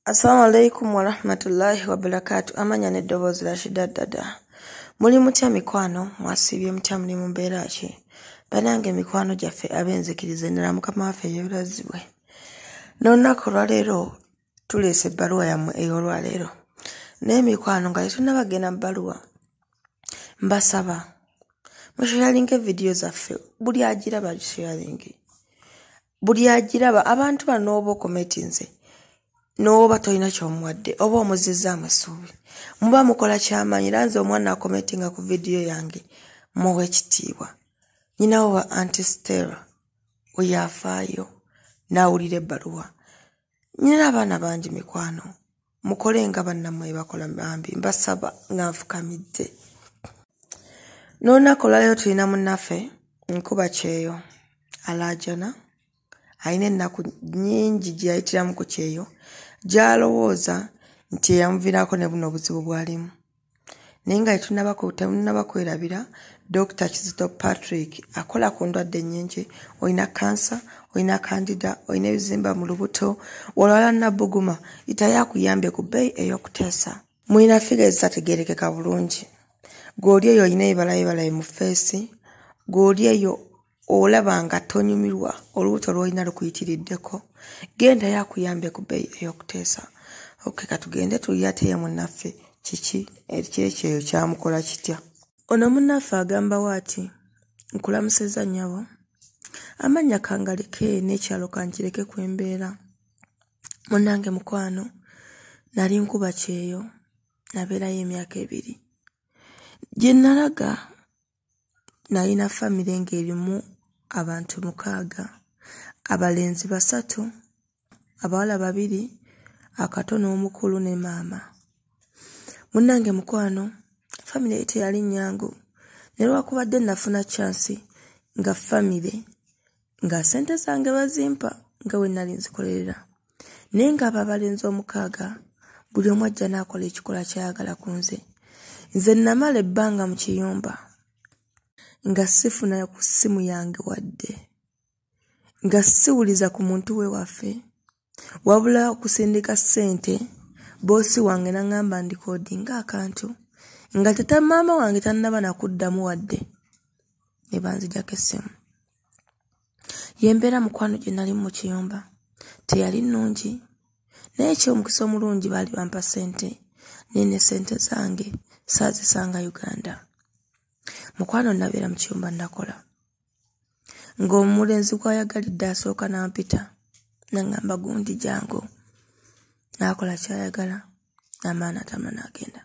Assalamu alaikum wa rahmatullahi wa barakatuh. Amanya n'eddoboozi Rashida Dada. Muli mutya mikwano, mwasibye mutya muli mu mbeera ki? Banange mikwano gyaffe ab'enzikiriza ennala Mukama waffe yeebazibwe. N'olunaku lwaleero tuleese ebbaluwa yammwe ey'olwaleero. Naye mikwano nga tetunnabagenda mu bbaluwa, mbasaba musharinge vidiyo zaffe, buli agiraba gisharinge. Buli agiraba abantu bano oba okometinze n'oba tolina ky'omuwadde oba omuzizzaamu essuubi, muba mukola ky'amaanyi. Era nze omwana akometinga ku vidiyo yange muwe ekitiibwa. Nyinawo wa Aunty Stella we yafaayo n'awulira ebbaluwa. Nyina abaana bangi mikwano, mukole nga bannammwe bakola bambi, mbasaba nga nfukamidde. N'olunaku olwaleero tulina munnaffe Nkuba Kyeyo alaajana. Alina ennaku nnyingi gye yayitiramu ku Kyeyo, gy'alowooza nti eyamuviirako ne buno obuzibu bw'alimu. Naye nga tetunnaba kwerabira Dr. Kizito Patrick akola ku ndwadde nnyingi. Olina kansa, olina kandida, olina ebizimba mu lubuto, olwala Nnabbuguma, itayo akuyambe ku bbeeyi ey'okuteesa. Mulina figures zitategeerekeka bulungi. Gw'oli eyo olina ebibalayibalay mu feesi, gw'oli eyo olaba nga tonyumirwa olubuto lw'olina lukuyitiriddeko, gendayo akuyambe ku bbeeyi ey'okuteesa. Katugende tuliyateye munnaffe kiki ekyeyo kyamukola kitya. Ono munnaffe agamba waati, nkulamuseza nnyabo, amannya kangaleke n'ekyalo kankireke kwembeera. Munnange mukwano, nali Nkuba Kyeyo, nabeerayo emyaka 2. Gye nalaga nalina famire ng'erimu abantu 6, abalenzi 3, abawala 2, akato n'omukulu ne maama. Munnange mukwano, famire teyali nnyangu, ne lwakubadde nafuna chansi nga famire nga sente zange bazimpa nga we nali nzikolerera. Naye nga abalenzi 6 buli omu ajja n'akola ekikola ky'ayagala ku nze. Nze namala ebbanga mu kiyumba nga sifuna ku ssimu yange wadde, nga siwuliza ku muntu we waffe, wabula okusindika ssente. Boosi wange n'angamba ndikodinga akantu nga tata maama wange tannaba nakuddamu wadde, ne banzijako essimu. Yembeera mukwano gye nali mu kiyumba teyali nnungi, naye eky'omukisa omulungi baali bampa ssente, nene ssente zange saazisanga Uganda. Mukwano nabeera mu kiyumba nakola, ng'omulenzi gw'ayagalidde asooka n'ampita n'angamba gundi jangu, n'akola ky'ayagala n'amaana atama n'agenda.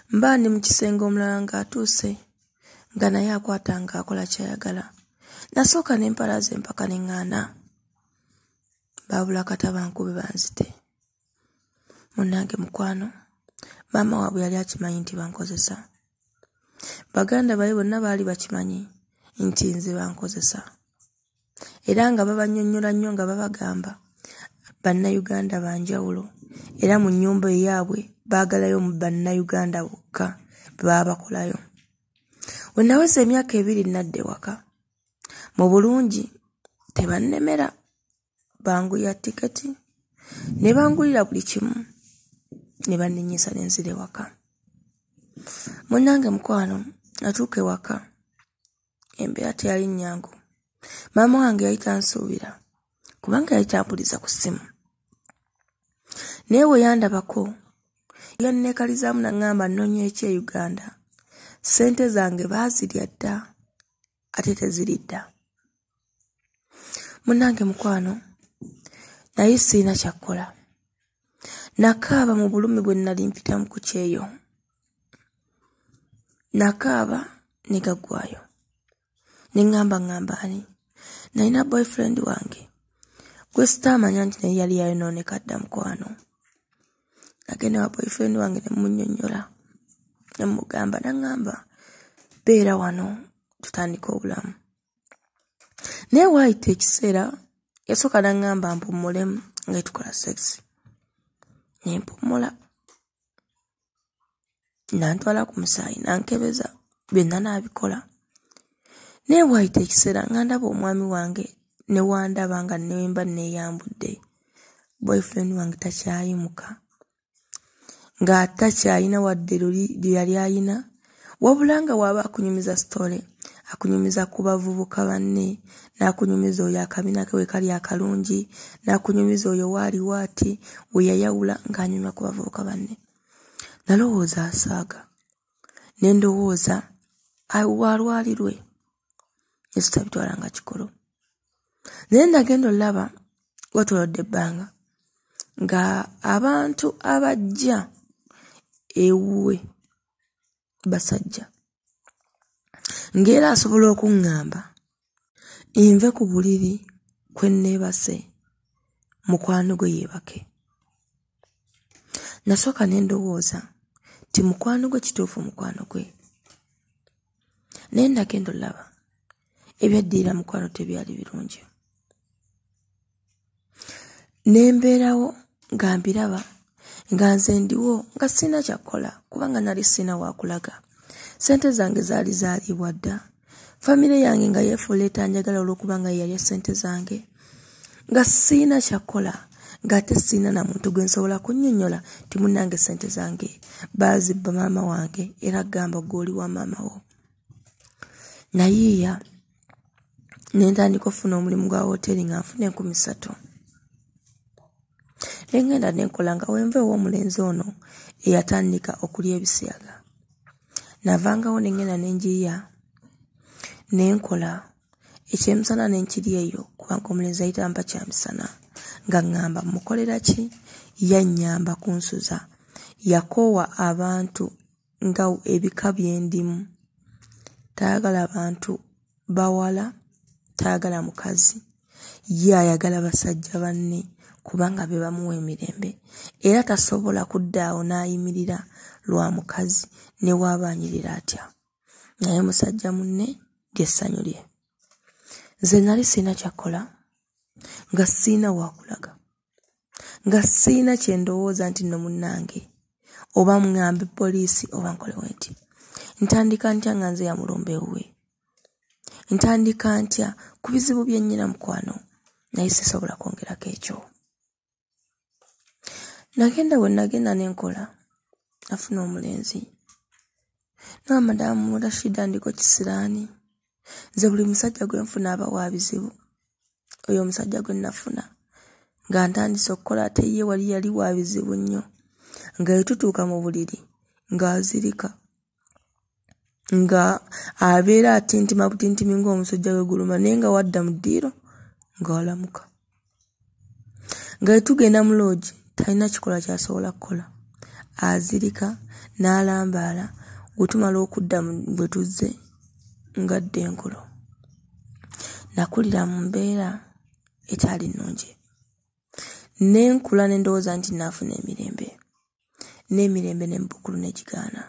Mba ndi mu kisenge omulala ng'atuuse nga naye akwata ng'akola ky'ayagala. Nasooka n'empalaza empaka n'eŋŋaana, baabula kataba nkube banzite. Munnange mukwano, maama waabwe yali akimanyi nti bankozesa. Baganda baye bonna baali bakimanyi nti nze bankozesa, era nga babannyonnyola nnyo nga babagamba bannayuganda banjawulo, era mu nnyumba eyaabwe baagalayo mu bannayuganda bokka babakolayo. We naweza emyaka 2 nadde waka, mu bulungi tebannemera, bangulira tiketi ne bangulira buli kimu, ne bannenyisa n'enzira ewaka. Munnange mukwano, natuuka ewaka, embeera teyali nnyangu. Maama wange yali tansuubira kubanga yali tampuliza ku ssimu, naye we yandabako yanneekalizaamu n'aŋŋamba nnoonye eki e Uganda. Ssente zange baazirya dda ate teziri dda. Munnange mukwano, naye sirina kyakkola. Nakaaba mu bulumi bwe nali mpitamu ku Kyeyo, nakaaba ne gaggwayo. Ne ŋŋamba ani, nalina boyfriend wange gwe sitaamanya nti naye yali yayonooneka dda mukwano. Nagenda wa boyfriend wange ne munnyonnyola, ne mugamba, n'aŋŋamba beera wano tutandika obulamu. Naye waayita ekiseera yasooka n'aŋŋamba mpummulemu nga tukola sex. Ne mpummula, nantwala ku musaayi nankebeza, byonna n'abikola. Naye waayita ekiseera nga ndaba omwami wange ne wandaba nga nemba neeyambudde, boyfriend wange takyayimuka nga takyayina wadde lye yali ayina wabula nga waba akunyumiza story akunyumiza ku bavubuka banne n'akunyumiza oyo akabina ke we kali akalungi n'akunyumiza oyo waali waati we yayawula ng'anyuma ku bavubuka banne nalowooza asaaga ne ndowooza walwalirwe yesu tabitwala nga kikolo naye ndagenda olaba watolodde ebbanga nga abantu abajja ewuwe basajja ng'era asobola okuŋŋamba nve ku buliri kwe nneebase mukwano gwe yeebake nasooka ne ndowooza ti mukwano gwe kituufu mukwano gwe naye ndagenda olaba ebyaddirira mukwano tebyali birungi nembeerawo nga mbiraba nga nze ndiwo nga sina kyakola kubanga nali sina wakulaga sente zange zaali zaalibwa dda famire yange nga yeefuula etanjagala olw'okubanga yali sente zange nga sina kyakola ng'ate sina na muntu gwe nsobola kunnyonnyola ti munnange sente zange baazibba maama wange era gamba gw'oli wa maama wo nayiiya ne ntandika okufuna omulimu gwa woteeri nga nfuna 3,000 nengenda nenkola nga wenve ow'omulenzi ono eyatandika okulya ebisiyaga navangawo nengenda nenjiya nenkola ekyemisana nenkiri eyo kubanga omulenzi ayitamba kyamisana nga ŋŋamba mukolera ki yannyamba kunsuza yakoowa abantu nga ebika byendimu tayagala bantu bawala tayagala mukazi ye ayagala basajja banne kubanga be bamuwa emirembe era tasobola kuddaawo n'ayimirira lwa mukazi ne waabanyirira atya naye musajja munne lyessanyu lye nze nali siina kyakola nga siina wakulaga nga siina kyendowooza nti nno munnange oba mŋŋambe poliisi oba nkolewo nti ntandika ntya nga nze yamulumba ewuwe ntandika ntya ku bizibu byennyina mukwano naye sisobola kwongerako ekyo nagenda we nagenda nenkola nafuna omulenzi nawa madamu Rashida ndiko kisiraani nze buli musajja gwe nfuna aba wa bizibu oyo omusajja gwe nafuna nga ntandise okukola ate ye wali yali wa bizibu nnyo nga etutuuka mu buliri ng'azirika nga abeera atintima butintimi ng'omusujja w'eguluma naye nga wadda mu ddiiro ng'olamuka nga etugenda mu loogi talina kikola kyasobola kukola azirika n'alambaala wetumala okudda bwe tuzze nga dda enkolo nakulira mu mbeera etali nnungi nenkula ne ndowooza nti naafuna emirembe n'embukulu n'ekigaana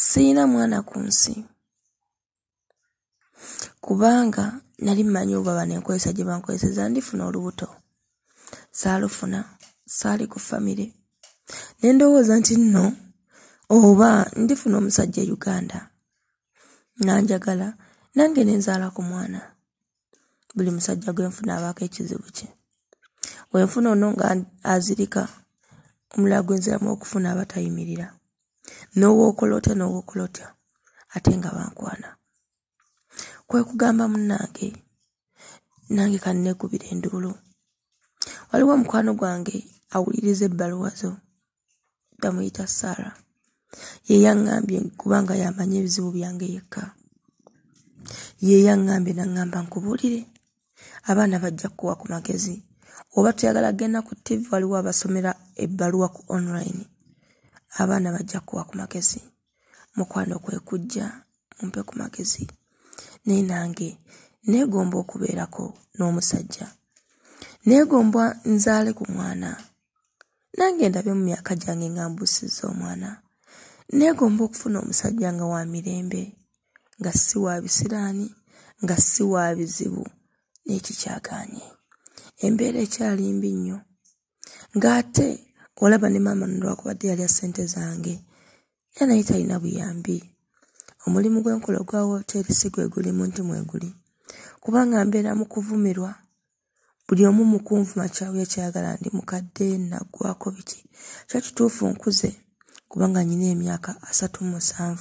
siina mwana ku nsi kubanga nali mmanyi oba banenkozesa gye bankozeseza ndifuna olubuto saalufuna saali ku famire ne ndowooza nti nno oba ndifuna omusajja e Uganda nanjagala nange nenzaala ku mwana buli musajja gwe nfuna abaako ekizibu kye wenfuna ono nga azirika omulala gwe nziramu okufuna abatayimirira n'owookolotya ate nga bankwana kwe kugamba munnange nange kannekubira enduulu waliwo mukwano gwange awuliriza ebbaluwa zo bamuyita Sara ye yaŋŋambye kubanga yamanya ebizibu byange yekka ye yaŋŋambye naŋŋamba nkubuulire abaana bajja kuwa ku magezi oba tuyagala genda ku TV waliwo abasomera ebbaluwa ku online abaana bajja kuwa ku magezi mukwano kwe kujja mumpe ku magezi naye nange neegomba okubeerako n'omusajja neegomba nzaale ku mwana nange ndabe mu myaka gyange nga mbuusizza omwana neegomba okufuna omusajja nga wa mirembe nga si wa bisiraani nga si wa bizibu n'ekikyagaanye embeera ekyali mbi nnyo ng'ate olaba ne maama nolwakubadde yalya ssente zange era naye talina buyambi omulimu gw'enkola gwa woteeri si gwe gulimu nti mweguli kubanga mbeera mu kuvumirwa buli omu mukunvuma kyawe kyayagala ndi mukadde naggwako biki kyo kituufu nkuze kubanga nyina emyaka 37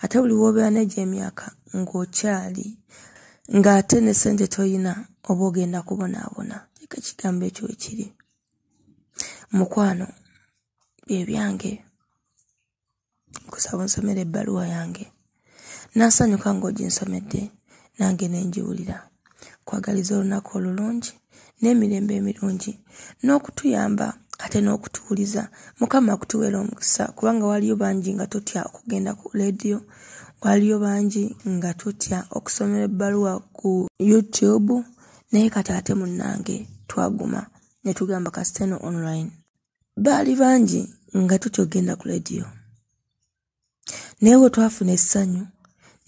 ate buli wobeera n'egyo emyaka ng'okyali ng'ate ne ssente toyina oba ogenda kubonaabona kika kigambo ekyo ekiri mukwano bye byange nkusaba nsomera ebbaluwa yange nasanyuka ng'oginsomedde nange nenjiwulira kwagaliza olunaku olulungi n'emirembe emirungi n'okutuyamba ate n'okutuwuliza mukama akutuweera omukisa kubanga waliyo bangi nga tutya okugenda ku leediyo waliyo bangi nga tutya okusomera ebbaluwa ku YouTube naye kati ate munnange twaguma ne tugamba Kasiteno online baali bangi nga tutya ogenda ku leediyo naye bwe twafuna essanyu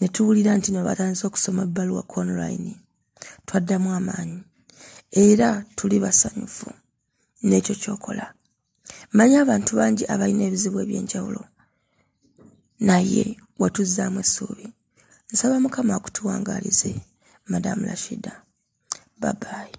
ne tuwulira nti ne batandise okusoma ebbaluwa ku online twaddamu amaanyi era tuli basanyufu n'ekyo kyokola manya abantu bangi abalina ebizibu eby'enjawulo naye watuzzaamu essuubi nsaba mukama akutuwangaalize Madamu Rashida bye bye